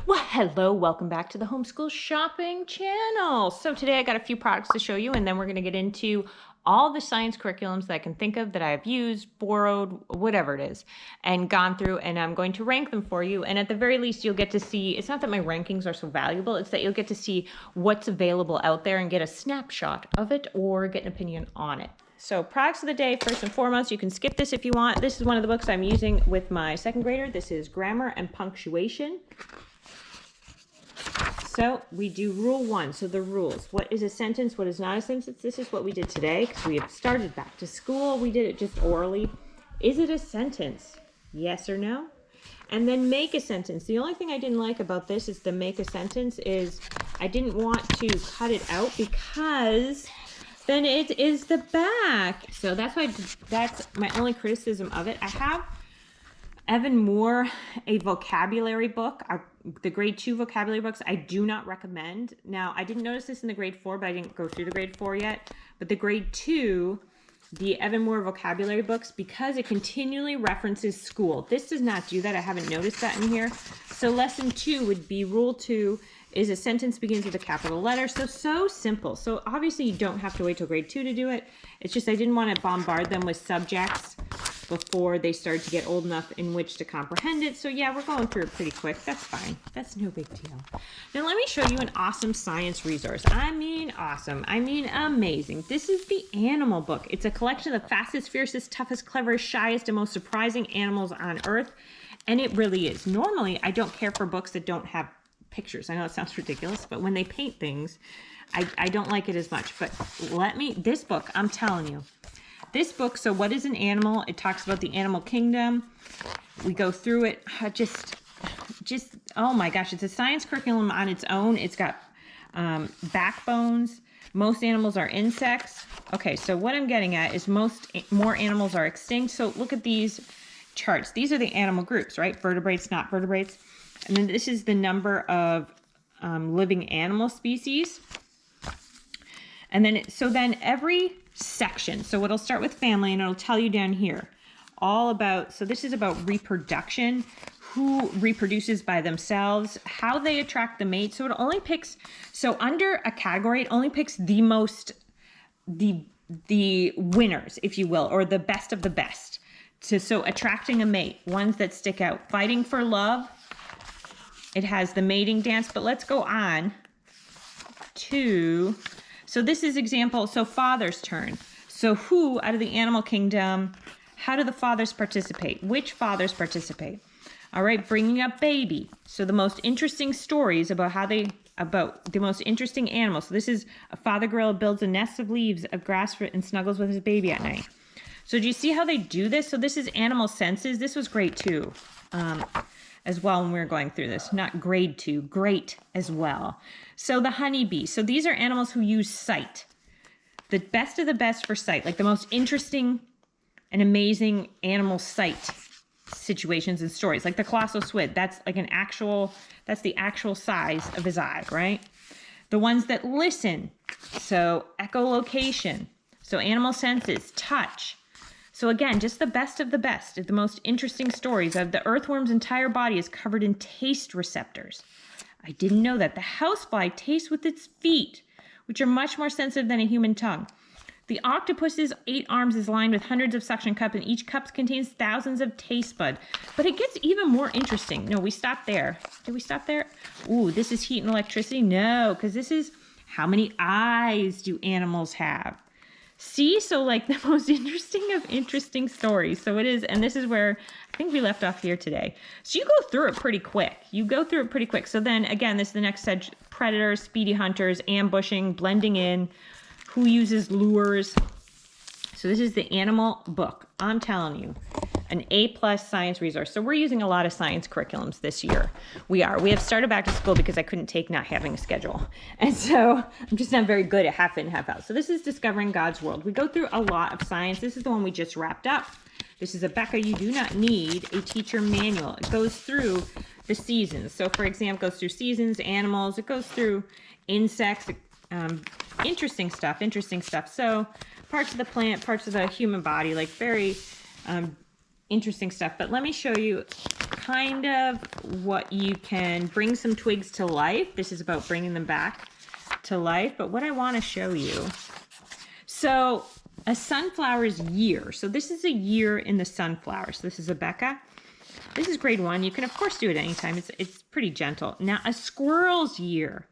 Well, hello, welcome back to the Homeschool Shopping channel. So today I got a few products to show you, and then we're going to get into all the science curriculums that I can think of that I've used, borrowed, whatever it is, and gone through, and I'm going to rank them for you. And at the very least, you'll get to see, it's not that my rankings are so valuable, it's that you'll get to see what's available out there and get a snapshot of it or get an opinion on it. So products of the day, first and foremost, you can skip this if you want. This is one of the books I'm using with my second grader. This is Grammar and Punctuation. So we do rule 1. So the rules. What is a sentence? What is not a sentence? This is what we did today because we have started back to school. We did it just orally. Is it a sentence? Yes or no? And then make a sentence. The only thing I didn't like about this is the make a sentence is I didn't want to cut it out because then it is the back. So that's my only criticism of it. I have Evan Moore, a vocabulary book, the grade 2 vocabulary books, I do not recommend. Now, I didn't notice this in the grade 4, but I didn't go through the grade 4 yet. But the grade 2, the Evan Moore vocabulary books, because it continually references school. This does not do that. I haven't noticed that in here. So lesson 2 would be rule 2 is a sentence begins with a capital letter. So simple. So obviously you don't have to wait till grade 2 to do it. It's just I didn't want to bombard them with subjects before they started to get old enough in which to comprehend it. So yeah, we're going through it pretty quick. That's fine. That's no big deal. Now let me show you an awesome science resource. I mean awesome. I mean amazing. This is the animal book. It's a collection of the fastest, fiercest, toughest, cleverest, shyest, and most surprising animals on Earth. And it really is. Normally, I don't care for books that don't have pictures. I know it sounds ridiculous, but when they paint things, I don't like it as much. But this book, I'm telling you, this book, so what is an animal? It talks about the animal kingdom. We go through it. Just, oh my gosh, it's a science curriculum on its own. It's got backbones. Most animals are insects. Okay, so what I'm getting at is more animals are extinct. So look at these charts. These are the animal groups, right? Vertebrates, not vertebrates. And then this is the number of living animal species. And then, then every section, so it'll start with family and it'll tell you down here all about, so this is about reproduction, who reproduces by themselves, how they attract the mate. So it only picks, so under a category, it only picks the winners, if you will, or the best of the best. So attracting a mate, ones that stick out, fighting for love. It has the mating dance, but let's go on to, so this is example, so father's turn. So who out of the animal kingdom, how do the fathers participate? Which fathers participate? All right, bringing up baby. So the most interesting stories about the most interesting animals. So this is a father gorilla builds a nest of leaves of grass and snuggles with his baby at night. So do you see how they do this? So this is animal senses. This was great too. As well when we were going through this. Not grade 2, great as well. So the honeybee. So these are animals who use sight. The best of the best for sight, like the most interesting and amazing animal sight situations and stories. Like the colossal squid, that's like that's the actual size of his eye, right? The ones that listen, so echolocation. So animal senses, touch. So again, just the best of the best, the most interesting stories of the earthworm's entire body is covered in taste receptors. I didn't know that. The housefly tastes with its feet, which are much more sensitive than a human tongue. The octopus's 8 arms is lined with hundreds of suction cups, and each cup contains thousands of taste buds. But it gets even more interesting. No, we stopped there. Did we stop there? Ooh, this is heat and electricity? No, because this is how many eyes do animals have? See, so like the most interesting of interesting stories. So it is, and this is where I think we left off here today. So you go through it pretty quick. So then again, this is the next set: predators, speedy hunters, ambushing, blending in, who uses lures. So this is the animal book. I'm telling you, an A+ science resource. So we're using a lot of science curriculums this year. We have started back to school because I couldn't take not having a schedule. And so I'm just not very good at half in, half out. So this is Discovering God's World. We go through a lot of science. This is the one we just wrapped up. This is a Becca, you do not need a teacher manual. It goes through the seasons. So for example, it goes through seasons, animals, it goes through insects, interesting stuff. So parts of the plant, parts of the human body, like very interesting stuff. But let me show you kind of what you can bring some twigs to life. This is about bringing them back to life. But what I want to show you, so a sunflower's year. So this is a year in the sunflower. So this is a Becca. This is grade 1. You can, of course, do it anytime. It's pretty gentle. Now, a squirrel's year.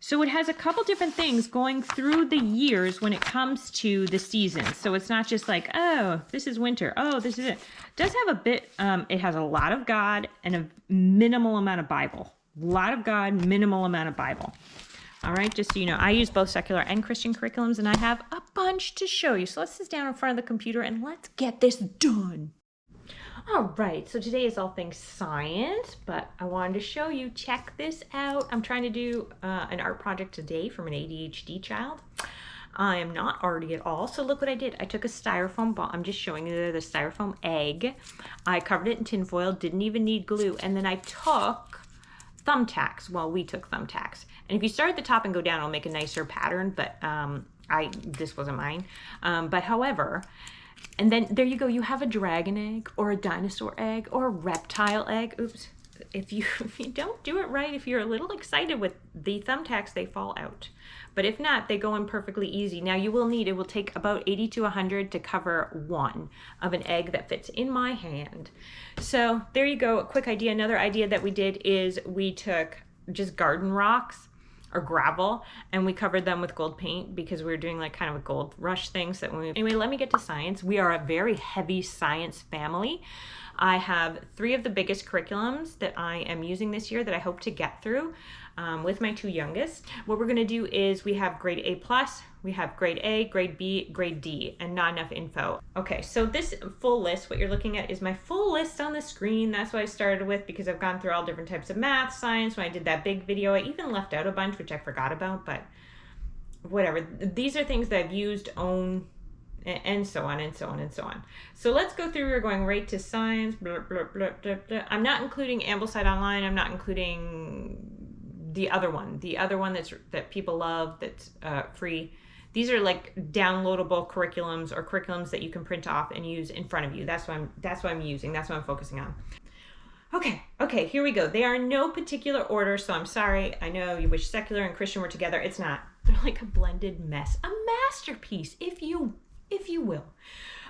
So it has a couple different things going through the years when it comes to the seasons. So it's not just like, oh, this is winter. Oh, this is it. It does have a bit, it has a lot of God and a minimal amount of Bible. A lot of God, minimal amount of Bible. All right, just so you know, I use both secular and Christian curriculums, and I have a bunch to show you. So let's sit down in front of the computer and let's get this done. All right, so today is all things science, but I wanted to show you, check this out. I'm trying to do an art project today from an ADHD child. I am not arty at all, so look what I did. I took a styrofoam ball. I'm just showing you the styrofoam egg. I covered it in tinfoil, didn't even need glue, and then I took thumbtacks. Well, we took thumbtacks. And if you start at the top and go down, it'll make a nicer pattern, but this wasn't mine. But however, and then there you go. You have a dragon egg or a dinosaur egg or a reptile egg. Oops. If you don't do it right, if you're a little excited with the thumbtacks, they fall out. But if not, they go in perfectly easy. Now you will need, it will take about 80 to 100 to cover one of an egg that fits in my hand. So there you go. A quick idea. Another idea that we did is we took just garden rocks or gravel, and we covered them with gold paint because we were doing like kind of a gold rush thing. So anyway, let me get to science. We are a very heavy science family. I have 3 of the biggest curriculums that I am using this year that I hope to get through with my 2 youngest. What we're going to do is we have grade A+, we have grade A, grade B, grade D, and not enough info. Okay, so this full list, what you're looking at is my full list on the screen. That's what I started with because I've gone through all different types of math, science. When I did that big video, I even left out a bunch, which I forgot about, but whatever. These are things that I've used, own, and so on and so on and so on. So let's go through. We're going right to science. Blah, blah, blah, blah, blah. I'm not including Ambleside Online. I'm not including the other one that people love, that's free. These are like downloadable curriculums or curriculums that you can print off and use in front of you. That's what I'm using. That's what I'm focusing on. Okay, here we go. They are in no particular order, so I'm sorry. I know you wish secular and Christian were together. It's not. They're like a blended mess, a masterpiece, if you will.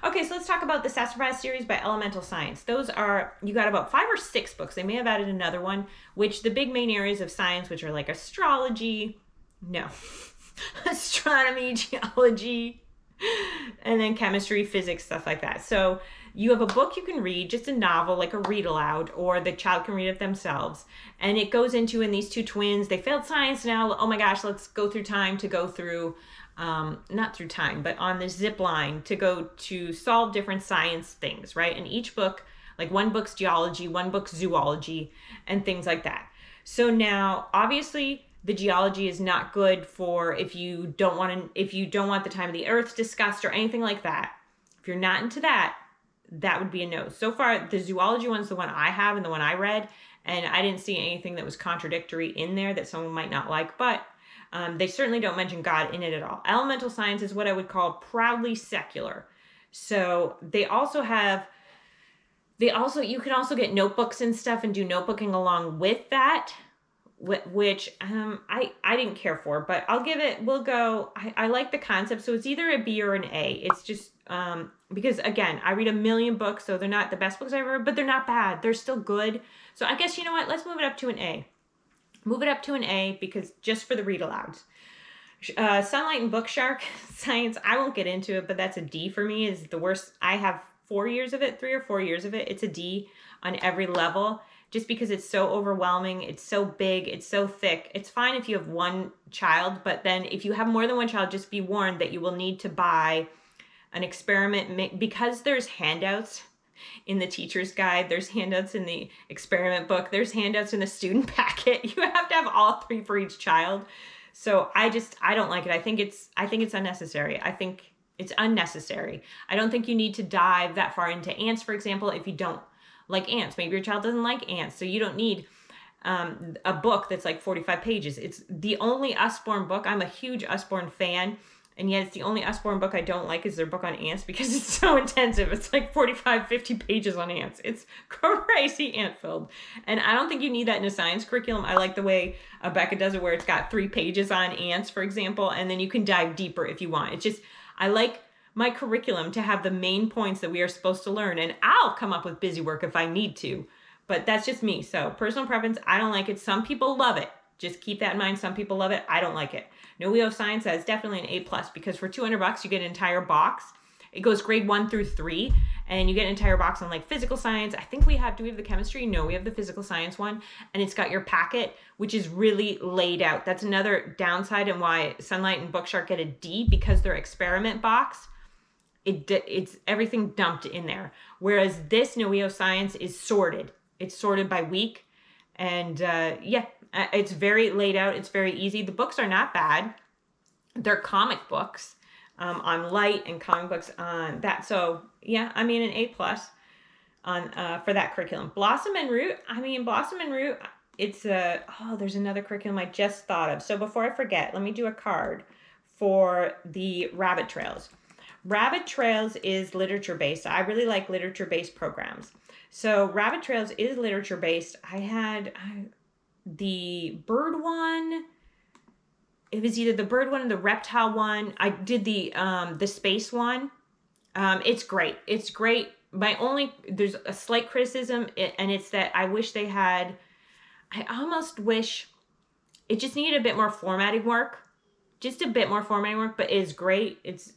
Okay, so let's talk about the Sassafras series by Elemental Science. Those are, you got about 5 or 6 books. They may have added another one, which the big main areas of science, which are like astrology, astronomy, geology, and then chemistry, physics, stuff like that. So you have a book you can read, just a novel, like a read aloud, or the child can read it themselves. And it goes into, in these 2 twins, they failed science now. Oh my gosh, let's go through time to go through, not through time, but on the zip line to go to solve different science things, right? And each book, like one book's geology, one book's zoology, and things like that. So now, obviously, the geology is not good for if you don't want the time of the earth discussed or anything like that. If you're not into that, that would be a no. So far, the zoology one's the one I have and the one I read, and I didn't see anything that was contradictory in there that someone might not like, but they certainly don't mention God in it at all. Elemental Science is what I would call proudly secular. So you can also get notebooks and stuff and do notebooking along with that, which I didn't care for, but we'll go, I like the concept. So it's either a B or an A. It's just, because again, I read a million books, so they're not the best books I've ever read, but they're not bad. They're still good. So I guess, you know what, let's move it up to an A. Move it up to an A because just for the read alouds. Sunlight and Book Shark Science, I won't get into it, but that's a D for me, is the worst. I have 4 years of it, 3 or 4 years of it. It's a D on every level, just because it's so overwhelming. It's so big. It's so thick. It's fine if you have one child, but then if you have more than one child, just be warned that you will need to buy an experiment, because there's handouts in the teacher's guide, there's handouts in the experiment book, there's handouts in the student packet. You have to have all 3 for each child. So I don't like it. I think it's unnecessary. I think it's unnecessary. I don't think you need to dive that far into ants, for example, if you don't like ants. Maybe your child doesn't like ants, so you don't need a book that's like 45 pages. It's the only Usborne book. I'm a huge Usborne fan, And yet it's the only Usborne book I don't like is their book on ants because it's so intensive. It's like 45, 50 pages on ants. It's crazy ant-filled. And I don't think you need that in a science curriculum. I like the way Becca does it where it's got 3 pages on ants, for example, and then you can dive deeper if you want. It's just, I like my curriculum to have the main points that we are supposed to learn, and I'll come up with busy work if I need to. But that's just me. So personal preference, I don't like it. Some people love it. Just keep that in mind. Some people love it. I don't like it. No Wheel of Science, that's definitely an A+, because for $200 you get an entire box. It goes grade 1 through 3, and you get an entire box on like physical science. I think do we have the chemistry? No, we have the physical science one, and it's got your packet, which is really laid out. That's another downside and why Sunlight and Bookshark get a D, because their experiment box, it's everything dumped in there. Whereas this No Wheel of Science is sorted. It's sorted by week, and it's very laid out. It's very easy. The books are not bad. They're comic books on light and comic books on that. So yeah, I mean an A+ on for that curriculum. Blossom and Root. It's there's another curriculum I just thought of. So before I forget, let me do a card for the Rabbit Trails. Rabbit Trails is literature based. I really like literature based programs. So Rabbit Trails is literature based. I had the bird one. It was either the bird one or the reptile one. I did the space one. It's great. It's great. There's a slight criticism, and it's that I almost wish it just needed a bit more formatting work. Just a bit more formatting work, but it is great. It's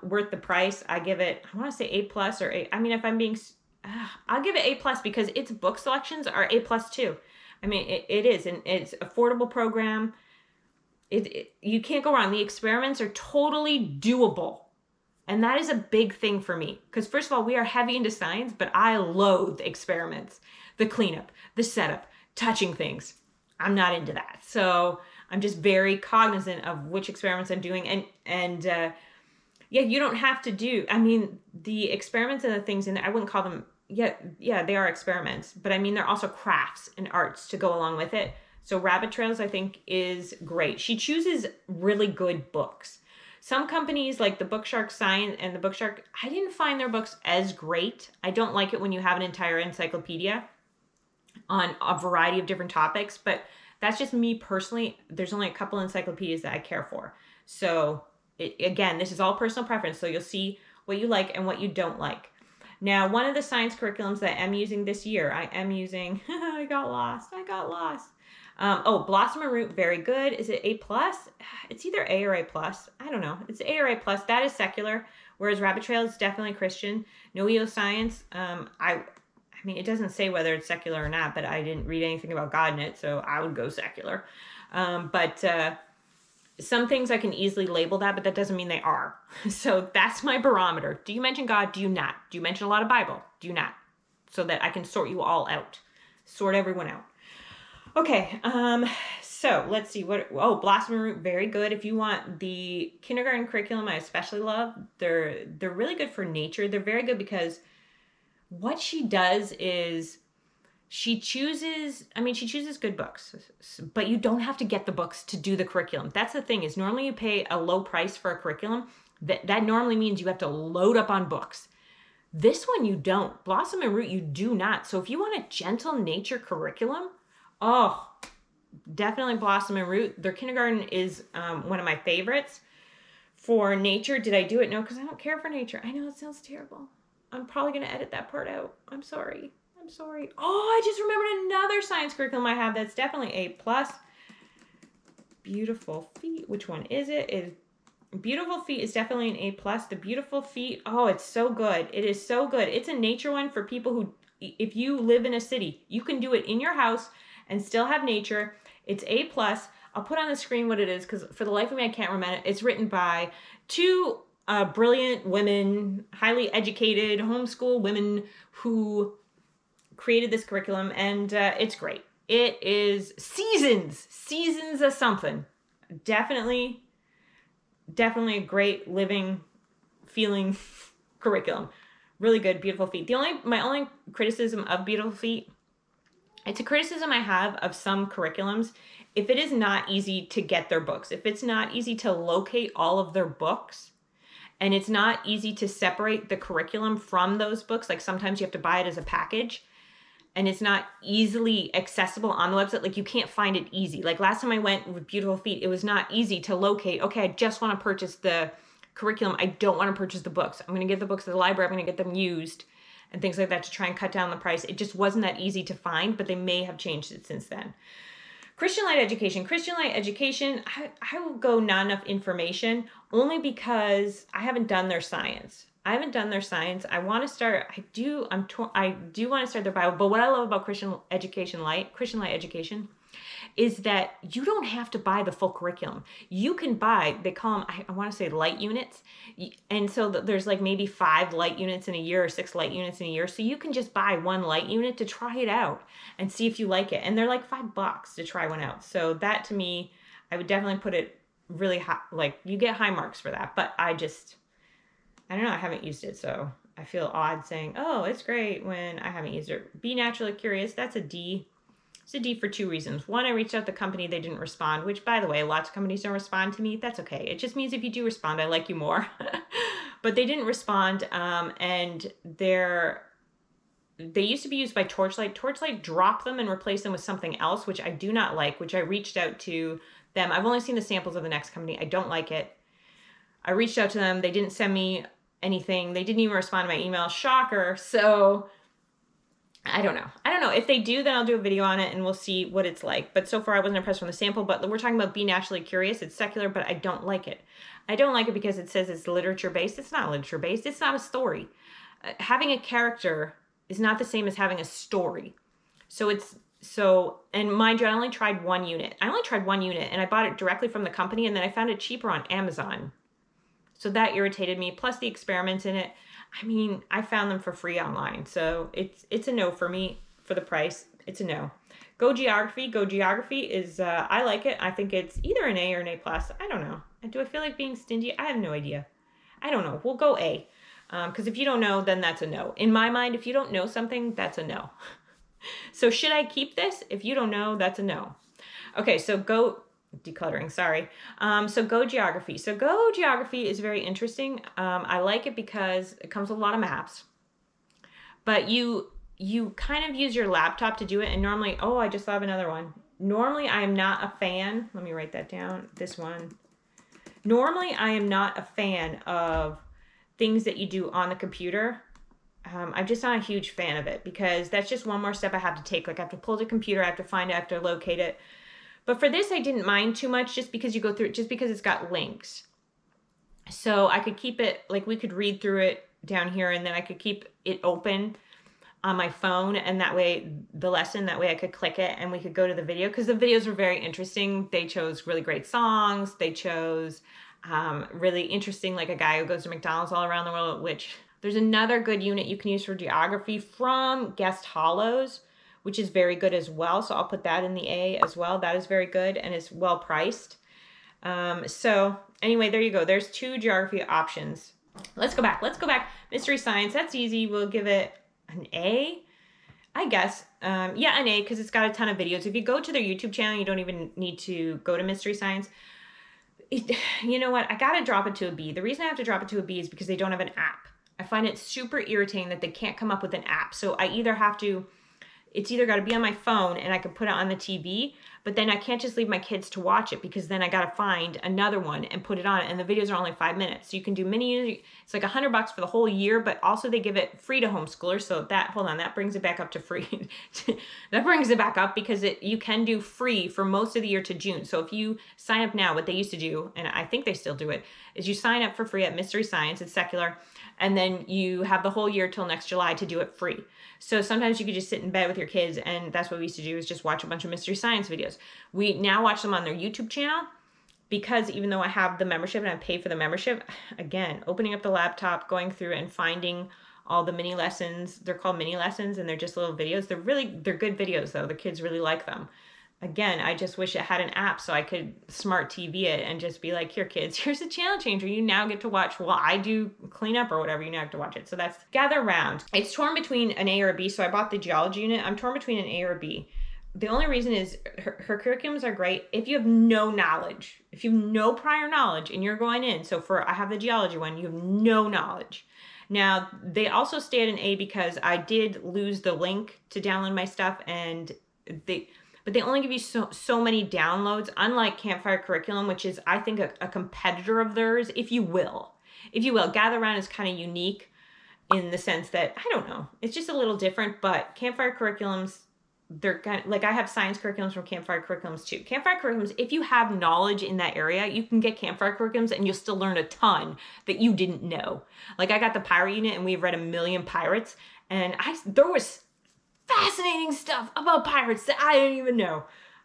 worth the price. I give it, I want to say A+ or A. I mean, if I'm being, I'll give it A+ because its book selections are A+ too. I mean, it is, and it's affordable program. You can't go wrong. The experiments are totally doable. And that is a big thing for me. Because first of all, we are heavy into science, but I loathe experiments. The cleanup, the setup, touching things. I'm not into that. So I'm just very cognizant of which experiments I'm doing. And you don't have to do, I mean, the experiments and the things in there, I wouldn't call them, they are experiments, but I mean, they're also crafts and arts to go along with it. So Rabbit Trails, I think, is great. She chooses really good books. Some companies like the Bookshark Science and the Bookshark, I didn't find their books as great. I don't like it when you have an entire encyclopedia on a variety of different topics, but that's just me personally. There's only a couple encyclopedias that I care for. So again, this is all personal preference. So you'll see what you like and what you don't like. Now, one of the science curriculums that I'm using this year, I got lost. Blossom and Root, very good. Is it A+? It's either A or A+. I don't know. It's A or A+. That is secular, whereas Rabbit Trails is definitely Christian. No Wheel of Science, I mean, it doesn't say whether it's secular or not, but I didn't read anything about God in it, so I would go secular. But some things I can easily label that, but that doesn't mean they are. So that's my barometer. Do you mention God? Do you not? Do you mention a lot of Bible? Do you not? So that I can sort you all out. Sort everyone out. Okay, so let's see. Blossom and Root, very good. If you want the kindergarten curriculum, I especially love. They're really good for nature. They're very good because what she does is she chooses good books, but you don't have to get the books to do the curriculum. That's the thing, is normally you pay a low price for a curriculum. That normally means you have to load up on books. This one you don't. Blossom and Root, you do not. So if you want a gentle nature curriculum, definitely Blossom and Root. Their kindergarten is one of my favorites. For nature, did I do it? No, because I don't care for nature. I know it sounds terrible. I'm probably going to edit that part out. I'm sorry. Oh, I just remembered another science curriculum I have that's definitely A+. Beautiful Feet. Which one is it? Beautiful Feet is definitely an A+. The Beautiful Feet, it's so good. It is so good. It's a nature one for people who, if you live in a city, you can do it in your house and still have nature. It's A+. I'll put on the screen what it is because for the life of me, I can't remember it. It's written by two brilliant women, highly educated homeschool women who created this curriculum, and it's great. It is seasons of something. Definitely a great living, feeling curriculum. Really good. Beautiful Feet. My only criticism of Beautiful Feet It's a criticism I have of some curriculums. If it is not easy to get their books, if it's not easy to locate all of their books, and it's not easy to separate the curriculum from those books, like sometimes you have to buy it as a package, and it's not easily accessible on the website. Like you can't find it easy. Like last time I went with Beautiful Feet, it was not easy to locate. Okay, I just want to purchase the curriculum. I don't want to purchase the books. I'm going to give the books to the library. I'm going to get them used and things like that to try and cut down the price. It just wasn't that easy to find, but they may have changed it since then. Christian Light Education. Christian Light Education, I will go not enough information only because I haven't done their science. I I want to start, I do want to start their Bible, but what I love about Christian Light Education, is that you don't have to buy the full curriculum. You can buy, they call them, I want to say light units. And so there's like maybe 5 light units in a year or 6 light units in a year. So you can just buy 1 light unit to try it out and see if you like it. And they're like $5 to try one out. So that to me, I would definitely put it really high, like you get high marks for that. But I don't know, I haven't used it. So I feel odd saying, oh, it's great when I haven't used it. Be Naturally Curious, that's a D. It's a D for 2 reasons. One, I reached out to the company, they didn't respond, which by the way, lots of companies don't respond to me. That's okay. It just means if you do respond, I like you more. But they didn't respond, and they used to be used by Torchlight. Torchlight dropped them and replaced them with something else, which I do not like, which I reached out to them. I've only seen the samples of the next company. I don't like it. I reached out to them. They didn't send me anything. They didn't even respond to my email. Shocker. So I don't know. If they do, then I'll do a video on it and we'll see what it's like. But so far I wasn't impressed from the sample, but we're talking about Be Naturally Curious. It's secular, but I don't like it. I don't like it because it says it's literature-based. It's not literature-based. It's not a story. Having a character is not the same as having a story. And mind you, I only tried 1 unit. And I bought it directly from the company, and then I found it cheaper on Amazon. So that irritated me, plus the experiments in it. I mean, I found them for free online. So it's a no for me for the price. It's a no. Go Geography. Go Geography is, I like it. I think it's either an A or an A+. I don't know. Do I feel like being stingy? I have no idea. I don't know. We'll go A. Because if you don't know, then that's a no. In my mind, if you don't know something, that's a no. So should I keep this? If you don't know, that's a no. Okay, so go... decluttering, sorry. So Go Geography. So Go Geography is very interesting. I like it because it comes with a lot of maps, but you kind of use your laptop to do it. And normally, oh, I just thought of another one. Normally, I am not a fan. Let me write that down. This one. Normally, I am not a fan of things that you do on the computer. I'm just not a huge fan of it because that's just one more step I have to take. Like I have to pull the computer, I have to find it, I have to locate it. But for this, I didn't mind too much just because you go through it, just because it's got links. So I could keep it, like we could read through it down here, and then I could keep it open on my phone, and that way I could click it and we could go to the video, because the videos were very interesting. They chose really great songs. They chose really interesting, like a guy who goes to McDonald's all around the world, which there's another good unit you can use for geography from Guest Hollows, which is very good as well. So I'll put that in the A as well. That is very good and is well priced. So anyway, there you go. There's 2 geography options. Let's go back. Mystery Science, that's easy. We'll give it an A, I guess. Yeah, an A, because it's got a ton of videos. If you go to their YouTube channel, you don't even need to go to Mystery Science. You know what? I got to drop it to a B. The reason I have to drop it to a B is because they don't have an app. I find it super irritating that they can't come up with an app. So I either have to... It's either got to be on my phone and I can put it on the TV, but then I can't just leave my kids to watch it because then I got to find another one and put it on. And the videos are only 5 minutes. So you can do mini, it's like $100 for the whole year, but also they give it free to homeschoolers. So that brings it back up to free. That brings it back up because you can do free for most of the year to June. So if you sign up now, what they used to do, and I think they still do it, is you sign up for free at Mystery Science. It's secular. And then you have the whole year till next July to do it free. So sometimes you could just sit in bed with your kids, and that's what we used to do, is just watch a bunch of Mystery Science videos. We now watch them on their YouTube channel, because even though I have the membership and I pay for the membership, again, opening up the laptop, going through and finding all the mini lessons. They're called mini lessons, and they're just little videos. They're good videos though. The kids really like them. Again, I just wish it had an app so I could smart TV it and just be like, here, kids, here's a channel changer. You now get to watch while I do cleanup or whatever. You now have to watch it. So that's Gather Round. It's torn between an A or a B. So I bought the geology unit. I'm torn between an A or a B. The only reason is her curriculums are great if you have no knowledge, if you have no prior knowledge and you're going in. So I have the geology one, you have no knowledge. Now, they also stay at an A because I did lose the link to download my stuff, but they only give you so many downloads, unlike Campfire Curriculum, which is, I think, a competitor of theirs, if you will. Gather Round is kind of unique in the sense that, I don't know, it's just a little different, but Campfire Curriculums, they're kind of, like, I have science curriculums from Campfire Curriculums too. Campfire Curriculums, if you have knowledge in that area, you can get Campfire Curriculums and you'll still learn a ton that you didn't know. Like, I got the pirate unit and we've read 1,000,000 pirates, and there was fascinating stuff about pirates that I didn't even know.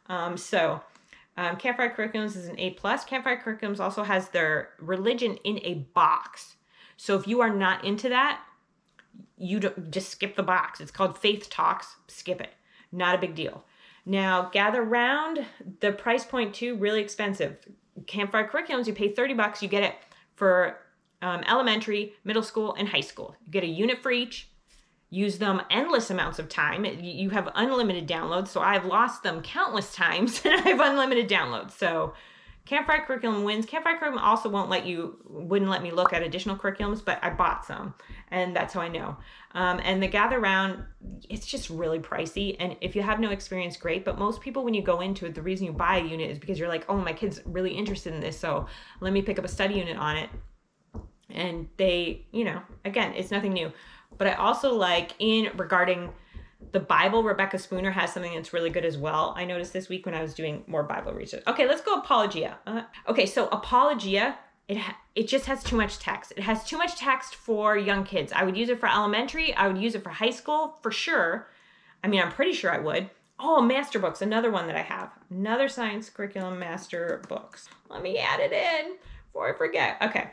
Campfire Curriculums is an A+. Campfire Curriculums also has their religion in a box. So if you are not into that, you just skip the box. It's called Faith Talks. Skip it. Not a big deal. Now, Gather Round, the price point too, really expensive. Campfire Curriculums, you pay $30. You get it for elementary, middle school, and high school. You get a unit for each. Use them endless amounts of time. You have unlimited downloads, so I've lost them countless times, and I have unlimited downloads. So Campfire Curriculum wins. Campfire Curriculum also wouldn't let me look at additional curriculums, but I bought some, and that's how I know. And the Gather Round, it's just really pricey, and if you have no experience, great, but most people, when you go into it, the reason you buy a unit is because you're like, oh, my kid's really interested in this, so let me pick up a study unit on it. And they, again, it's nothing new. But I also like, regarding the Bible, Rebecca Spooner has something that's really good as well. I noticed this week when I was doing more Bible research. Okay, let's go Apologia. So Apologia, it just has too much text. It has too much text for young kids. I would use it for elementary. I would use it for high school for sure. I mean, I'm pretty sure I would. Oh, master books, another one that I have. Another science curriculum master books. Let me add it in before I forget. Okay.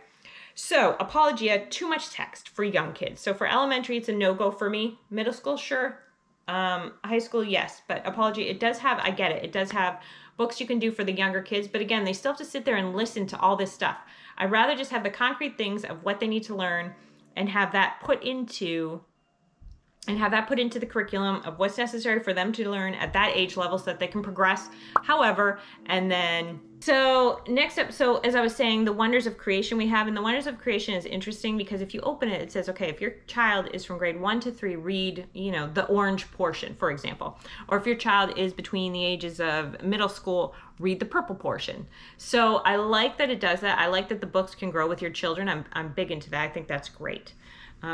So, Apologia, too much text for young kids. So for elementary, it's a no-go for me. Middle school, sure. High school, yes. But Apologia, it does have, I get it. It does have books you can do for the younger kids. But again, they still have to sit there and listen to all this stuff. I'd rather just have the concrete things of what they need to learn and have that put into the curriculum of what's necessary for them to learn at that age level so that they can progress. However, and then, so next up, so as I was saying, the Wonders of Creation we have, and the Wonders of Creation is interesting because if you open it, it says, okay, if your child is from grade 1 to 3, read, the orange portion, for example. Or if your child is between the ages of middle school, read the purple portion. So I like that it does that. I like that the books can grow with your children. I'm big into that. I think that's great.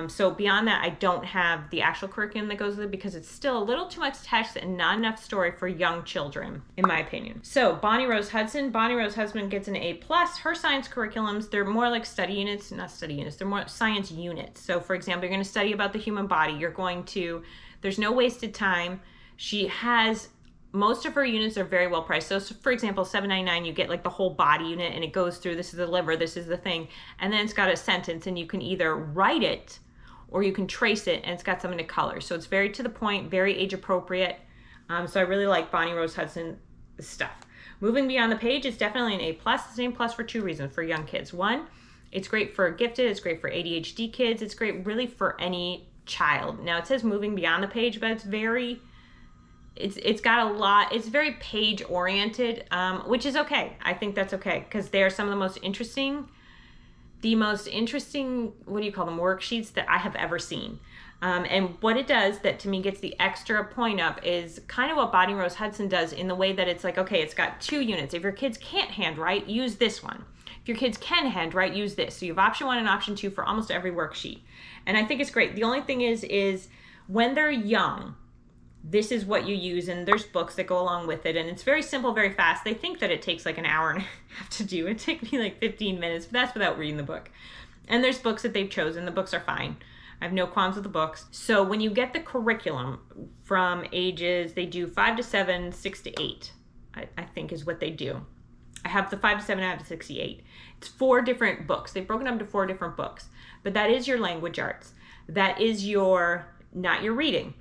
So beyond that, I don't have the actual curriculum that goes with it because it's still a little too much text and not enough story for young children, in my opinion. So Bonnie Rose Hudson gets an A+. Her science curriculums, they're more like they're more science units. So for example, you're going to study about the human body. There's no wasted time. Most of her units are very well priced. So for example, $7.99, you get like the whole body unit and it goes through, this is the liver, this is the thing. And then it's got a sentence and you can either write it or you can trace it and it's got something to color. So it's very to the point, very age appropriate. So I really like Bonnie Rose Hudson stuff. Moving beyond the page, it's definitely an A+. It's an A+ for two reasons for young kids. One, it's great for gifted, it's great for ADHD kids, it's great really for any child. Now it says moving beyond the page, but it's got a lot, it's very page oriented, which is okay. I think that's okay because they're some of the most interesting, what do you call them, worksheets that I have ever seen. And what it does that to me gets the extra point up is kind of what Bonnie Rose Hudson does in the way that it's like, okay, it's got 2 units. If your kids can't handwrite, use this one. If your kids can handwrite, use this. So you have option 1 and option 2 for almost every worksheet. And I think it's great. The only thing is when they're young, this is what you use, and there's books that go along with it, and it's very simple, very fast. They think that it takes like an hour and a half to do. It took me like 15 minutes, but that's without reading the book. And there's books that they've chosen. The books are fine. I have no qualms with the books. So when you get the curriculum from ages, they do 5 to 7, 6 to 8, I think is what they do. I have the 5 to 7, I have the 6 to 8. It's 4 different books. They've broken up into 4 different books, but that is your language arts. That is not your reading.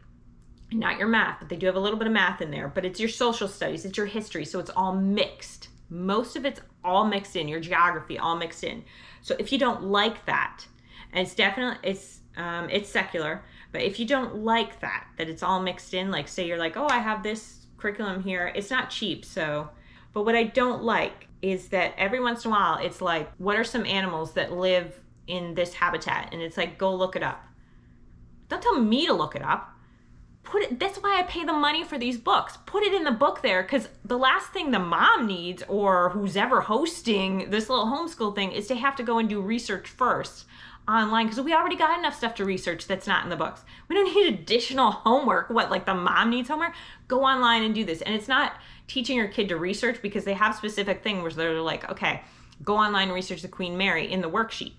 Not your math, but they do have a little bit of math in there, but it's your social studies, it's your history, so it's all mixed. Most of it's all mixed in, your geography all mixed in. So if you don't like that, and it's definitely, it's secular, but if you don't like that it's all mixed in, like say you're like, oh, I have this curriculum here, it's not cheap, so, but what I don't like is that every once in a while, it's like, what are some animals that live in this habitat? And it's like, go look it up. Don't tell me to look it up. Put it, that's why I pay the money for these books. Put it in the book there, because the last thing the mom needs, or who's ever hosting this little homeschool thing, is to have to go and do research first online, because we already got enough stuff to research that's not in the books. We don't need additional homework. What, like the mom needs homework? Go online and do this. And it's not teaching your kid to research, because they have specific things where they're like, okay, go online and research the Queen Mary in the worksheet.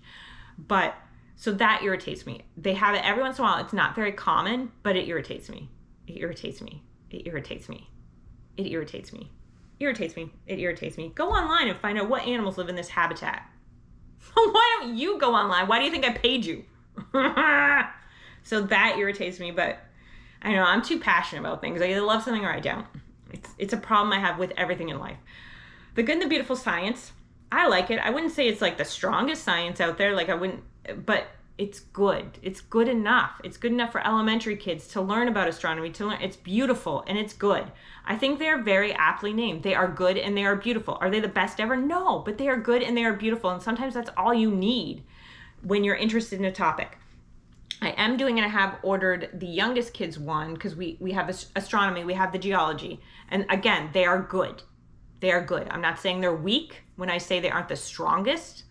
But so that irritates me. They have it every once in a while. It's not very common, but it irritates me. It irritates me. It irritates me. It irritates me. Irritates me. It irritates me. Go online and find out what animals live in this habitat. Why don't you go online? Why do you think I paid you? So that irritates me, but I don't know, I'm too passionate about things. I either love something or I don't. It's a problem I have with everything in life. The Good and the Beautiful Science, I like it. I wouldn't say it's like the strongest science out there. Like I wouldn't, but it's good. It's good enough. It's good enough for elementary kids to learn about astronomy, to learn. It's beautiful and it's good. I think they're very aptly named. They are good and they are beautiful. Are they the best ever? No, but they are good and they are beautiful. And sometimes that's all you need when you're interested in a topic. I am doing, and I have ordered the youngest kids one, because we have astronomy, we have the geology. And again, they are good. They are good. I'm not saying they're weak when I say they aren't the strongest.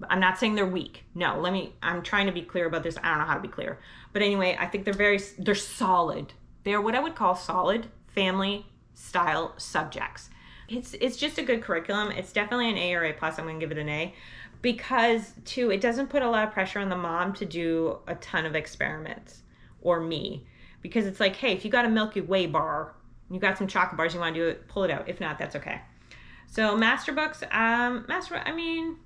I'm not saying they're weak. No, I'm trying to be clear about this. I don't know how to be clear. But anyway, I think they're solid. They're what I would call solid family style subjects. It's just a good curriculum. It's definitely an A or A plus. I'm going to give it an A, because too, it doesn't put a lot of pressure on the mom to do a ton of experiments, or me, because it's like, hey, if you got a Milky Way bar, you got some chocolate bars, you want to do it, pull it out. If not, that's okay. So master books, I mean,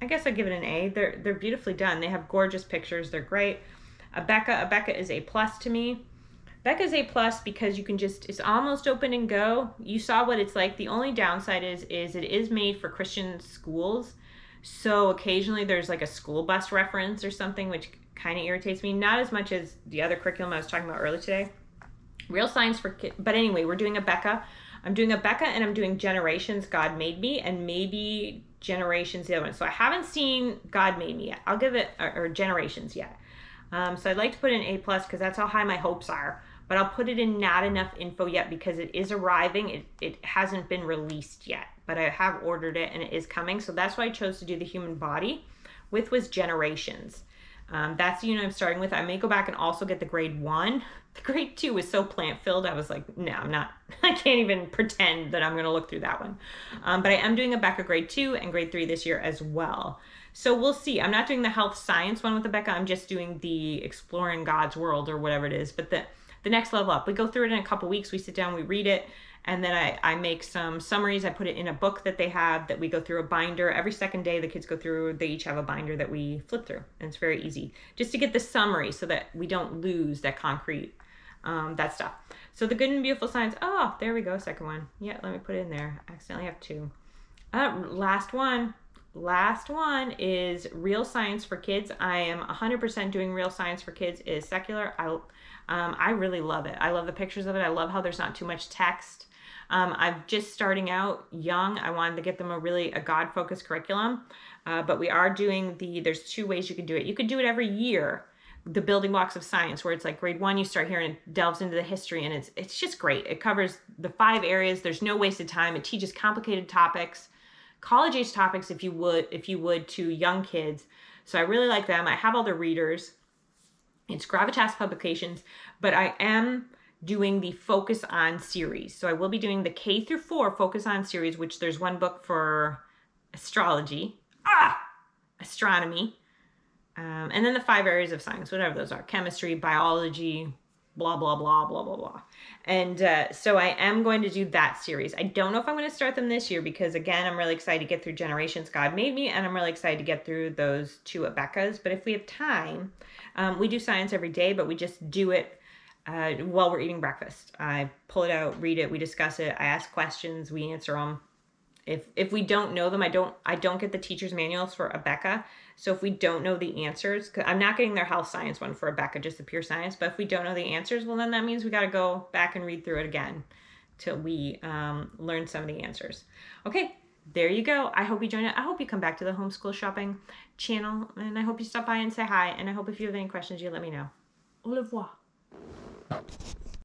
I guess I'd give it an A. They're beautifully done. They have gorgeous pictures. They're great. Becca is A plus to me. Becca's A plus because you can just, it's almost open and go. You saw what it's like. The only downside is it is made for Christian schools. So occasionally there's like a school bus reference or something, which kind of irritates me. Not as much as the other curriculum I was talking about earlier today. Real Science for Kids. But anyway, we're doing a Becca. I'm doing a Becca and I'm doing Generations, God Made Me, and maybe Generations, the other one. So I haven't seen God Made Me yet. I'll give it, or Generations yet. So I'd like to put in A plus because that's how high my hopes are. But I'll put it in not enough info yet because it is arriving. It hasn't been released yet, but I have ordered it and it is coming. So that's why I chose to do the human body with was Generations. That's the unit I'm starting with. I may go back and also get the grade 1. The grade 2 was so plant filled. I was like, no, I'm not. I can't even pretend that I'm going to look through that one. But I am doing a Becca grade 2 and grade 3 this year as well. So we'll see. I'm not doing the health science one with the Becca. I'm just doing the exploring God's world or whatever it is. But the next level up, we go through it in a couple weeks. We sit down, we read it. And then I make some summaries. I put it in a book that they have that we go through a binder. Every second day the kids go through, they each have a binder that we flip through. And it's very easy just to get the summary so that we don't lose that concrete, that stuff. So the Good and Beautiful Science. Oh, there we go. Second one. Yeah, let me put it in there. I accidentally have 2. Last one is Real Science for Kids. I am 100% doing Real Science for Kids. It is secular. I really love it. I love the pictures of it. I love how there's not too much text. I'm just starting out young. I wanted to get them a God-focused curriculum. But we are doing there's 2 ways you can do it. You could do it every year, the building blocks of science, where it's like grade 1, you start here and it delves into the history, and it's just great. It covers the 5 areas. There's no wasted time. It teaches complicated topics, college-age topics, if you would, to young kids. So I really like them. I have all the readers. It's Gravitas Publications, but I am doing the Focus On series. So I will be doing the K through 4 Focus On series, which there's one book for astrology, astronomy, and then the 5 areas of science, whatever those are, chemistry, biology, blah, blah, blah, blah, blah, blah. And so I am going to do that series. I don't know if I'm going to start them this year because, again, I'm really excited to get through Generations, God Made Me, and I'm really excited to get through those 2 at Becca's. But if we have time, we do science every day, but we just do it while we're eating breakfast. I pull it out, read it, we discuss it, I ask questions, we answer them. If we don't know them, I don't get the teacher's manuals for Abeka. So if we don't know the answers, 'cause I'm not getting their health science one for Abeka, just the pure science. But if we don't know the answers, well, then that means we got to go back and read through it again till we learn some of the answers. Okay, there you go. I hope you join it. I hope you come back to the Homeschool Shopping channel, and I hope you stop by and say hi. And I hope if you have any questions, you let me know. Au revoir.